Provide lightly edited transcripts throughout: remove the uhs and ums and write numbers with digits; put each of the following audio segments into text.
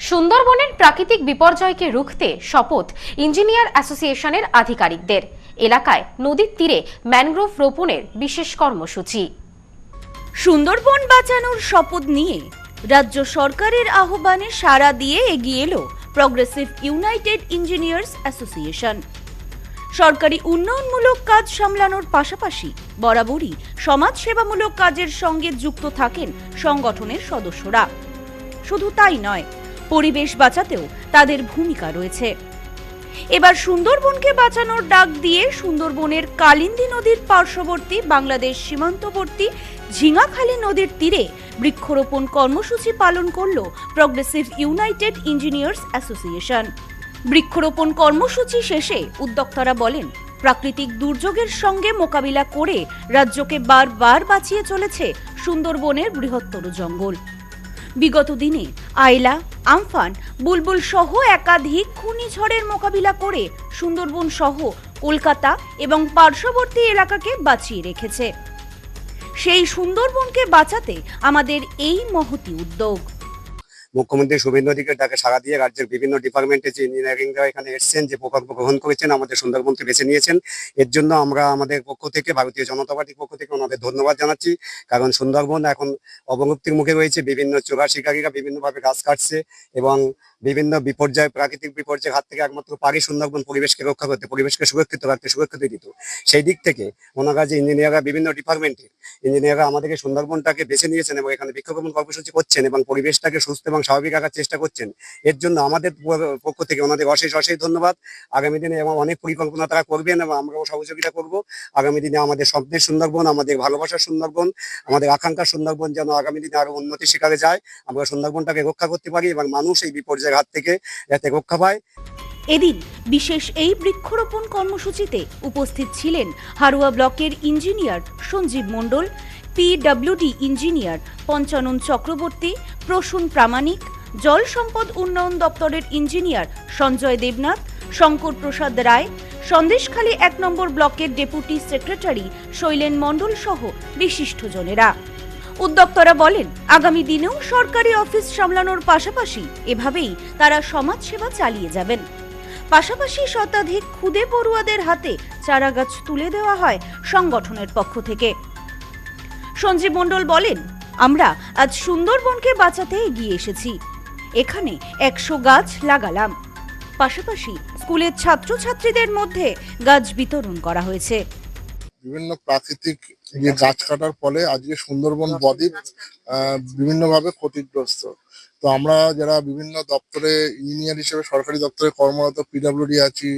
সুন্দরবনের প্রাকৃতিক বিপর্যয়কে রুখতে শপথ ইঞ্জিনিয়ার অ্যাসোসিয়েশনের আধিকারিকদের। এলাকায় নদীর তীরে ম্যানগ্রোভ রোপণের বিশেষ কর্মসূচি। সুন্দরবন বাঁচানোর শপথ নিয়ে রাজ্য সরকারের আহ্বানে সাড়া দিয়ে এগিয়ে এলো প্রগ্রেসিভ ইউনাইটেড ইঞ্জিনিয়ার্স অ্যাসোসিয়েশন। সরকারি উন্নয়নমূলক কাজ সামলানোর পাশাপাশি বরাবরই সমাজসেবামূলক কাজের সঙ্গে যুক্ত থাকেন সংগঠনের সদস্যরা। শুধু তাই নয়, পরিবেশ বাঁচাতেও তাদের ভূমিকা রয়েছে। এবার সুন্দরবনকে বাঁচানোর ডাক দিয়ে সুন্দরবনের কালিন্দী নদীর পার্শ্ববর্তী বাংলাদেশ সীমান্তবর্তী ঝিঙাখালী নদীর তীরে বৃক্ষরোপণ কর্মসূচি পালন করল প্রগ্রেসিভ ইউনাইটেড ইঞ্জিনিয়ার্স অ্যাসোসিয়েশন। বৃক্ষরোপণ কর্মসূচি শেষে উদ্যোক্তারা বলেন, প্রাকৃতিক দুর্যোগের সঙ্গে মোকাবিলা করে রাজ্যকে বারবার বাঁচিয়ে চলেছে সুন্দরবনের বৃহত্তর জঙ্গল। বিগত দিনে আইলা, আমফান, বুলবুল সহ একাধিক ঘূর্ণিঝড়ের মোকাবিলা করে সুন্দরবন সহ কলকাতা এবং পার্শ্ববর্তী এলাকাকে বাঁচিয়ে রেখেছে। সেই সুন্দরবনকে বাঁচাতে আমাদের এই মহতি উদ্যোগ। মুখ্যমন্ত্রী শুভেন্দু অধিকারীর ডাকে সাড়া দিয়ে রাজ্যের বিভিন্ন ডিপার্টমেন্টে যে ইঞ্জিনিয়ারিংরা এখানে এসেছেন, যে প্রকল্প গ্রহণ করেছেন, আমাদের সুন্দরবনকে বেছে নিয়েছেন, এর জন্য আমরা আমাদের পক্ষ থেকে, ভারতীয় জনতা পার্টির পক্ষ থেকে ওনাদের ধন্যবাদ জানাচ্ছি। কারণ সুন্দরবন এখন অবলুপ্তির মুখে রয়েছে। বিভিন্ন চোরা শিকারীরা বিভিন্নভাবে গাছ কাটছে এবং বিভিন্ন বিপর্যয়, প্রাকৃতিক বিপর্যয়ের হাত থেকে একমাত্র পারি সুন্দরবন পরিবেশকে রক্ষা করতে, পরিবেশকে সুরক্ষিত রাখতে, সুরক্ষিত দিত। সেই দিক থেকে ওনারা যে ইঞ্জিনিয়াররা, বিভিন্ন ডিপার্টমেন্টের ইঞ্জিনিয়াররা আমাদেরকে সুন্দরবনটাকে বেছে নিয়েছেন এবং এখানে বৃক্ষরোপণ কর্মসূচি করছেন এবং পরিবেশটাকে সুস্থ এবং স্বাভাবিক রাখার চেষ্টা করছেন, এর জন্য আমাদের পক্ষ থেকে ওনাদের অশেষ ধন্যবাদ। আগামী দিনে এবং অনেক পরিকল্পনা তারা করবেন এবং আমরাও সহযোগিতা করব। আগামী দিনে আমাদের স্বপ্নের সুন্দরবন, আমাদের ভালোবাসার সুন্দরবন, আমাদের আকাঙ্ক্ষার সুন্দরবন যেন আগামী দিনে আরো উন্নতির শিকারে যায়, আমরা সুন্দরবনটাকে রক্ষা করতে পারি এবং মানুষ এই বিপর্যয়ের হাত থেকে যাতে রক্ষা পায়। এদিন বিশেষ এই বৃক্ষরোপণ কর্মসূচিতে উপস্থিত ছিলেন হারোয়া ব্লকের ইঞ্জিনিয়ার সঞ্জীব মণ্ডল, পিডব্লিউডি ইঞ্জিনিয়ার পঞ্চানন চক্রবর্তী, প্রসূন প্রামাণিক, জল সম্পদ উন্নয়ন দপ্তরের ইঞ্জিনিয়ার সঞ্জয় দেবনাথ, শঙ্কর প্রসাদ রায়, সন্দেশখালী 1 নম্বর ব্লকের ডেপুটি সেক্রেটারি শৈলেন মণ্ডল সহ বিশিষ্টজনেরা। উদ্যোক্তারা বলেন, আগামী দিনেও সরকারি অফিস সামলানোর পাশাপাশি এভাবেই তারা সমাজসেবা চালিয়ে যাবেন। পাশাপাশি শতাধিক খুদে পড়ুয়াদের হাতে চারা গাছ তুলে দেওয়া হয় সংগঠনের পক্ষ থেকে। সঞ্জীব মণ্ডল বলেন, আমরা আজ সুন্দরবনকে বাঁচাতে এগিয়ে এসেছি। এখানে 100 গাছ লাগালাম। পাশাপাশি স্কুলের ছাত্রছাত্রীদের মধ্যে গাছ বিতরণ করা হয়েছে। বিভিন্ন প্রাকৃতিক যে গাছ কাটার ফলে আজকে সুন্দরবন বদ্বীপ বিভিন্নভাবে ক্ষতিগ্রস্ত। তো আমরা যারা বিভিন্ন দপ্তরে ইঞ্জিনিয়ার হিসেবে সরকারি দপ্তরে কর্মরত, পিডব্লিউডি আছি,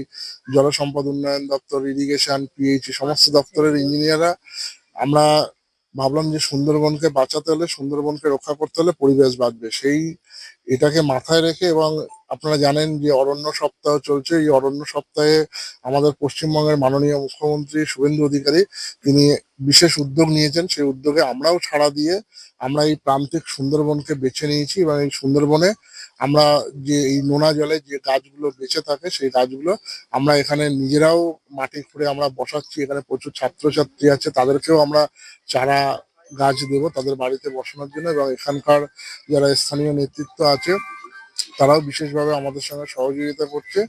জল সম্পদ উন্নয়ন দপ্তর, ইরিগেশন, পিএইচই, সমস্ত দপ্তরের ইঞ্জিনিয়াররা আমরা ভাবলাম যে সুন্দরবনকে বাঁচাতে হলে, সুন্দরবনকে রক্ষা করতে হলে পরিবেশ বাঁচবে। এটাকে মাথায় রেখে, এবং আপনারা জানেন যে অরণ্য সপ্তাহ চলছে। এই অরণ্য সপ্তাহে আমাদের পশ্চিমবঙ্গের মাননীয় মুখ্যমন্ত্রী শুভেন্দু অধিকারী তিনি বিশেষ উদ্যোগ নিয়েছেন। সেই উদ্যোগে আমরাও ছাড়া দিয়ে আমরা এই প্রান্তিক সুন্দরবনকে বেছে নিয়েছি এবং এই সুন্দরবনে আমরা যে এই নোনা জলে যে গাছগুলো বেঁচে থাকে, সেই গাছগুলো আমরা এখানে নিজেরাও মাটি খুঁড়ে আমরা বসাচ্ছি। এখানে প্রচুর ছাত্রছাত্রী আছে, তাদেরকেও আমরা চারা গাছ দেব তাদের বাড়িতে বসানোর জন্য, এবং এখানকার যারা স্থানীয় নেতৃত্ব আছে তারাও বিশেষভাবে আমাদের সঙ্গে সহযোগিতা করছে।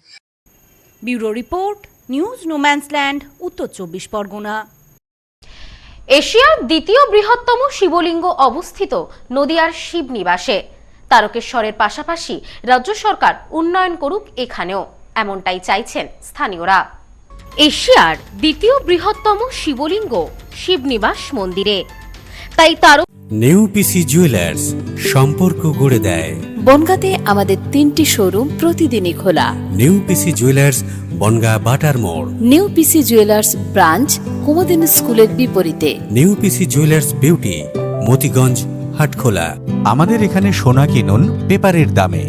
ব্যুরো রিপোর্ট, নিউজ নোম্যান্সল্যান্ড, উত্তর 24 পরগনা। এশিয়ার দ্বিতীয় বৃহত্তম শিবলিঙ্গ অবস্থিত নদিয়ার শিবনিবাসে। তারকেশ্বরের পাশাপাশি রাজ্য সরকার উন্নয়ন করুক এখানেও, এমনটাই চাইছেন স্থানীয়রা। এশিয়ার দ্বিতীয় বৃহত্তম শিবলিঙ্গ শিবনিবাস মন্দিরে, তাই নেউপিসি জুয়েলার্স সম্পর্ক গড়ে দেয়। বনগাঁতে আমাদের 3টি শোরুম প্রতিদিনই খোলা। নেউপিসি জুয়েলার্স, বনগাঁ বাটার মোড়। নেউপিসি জুয়েলার্স ব্রাঞ্চ কুমুদিনী স্কুলের বিপরীতে। নেউপিসি জুয়েলার্স বিউটি, মতিগঞ্জ, হাটখোলা। আমাদের এখানে সোনা কিনুন পেপারের দামে।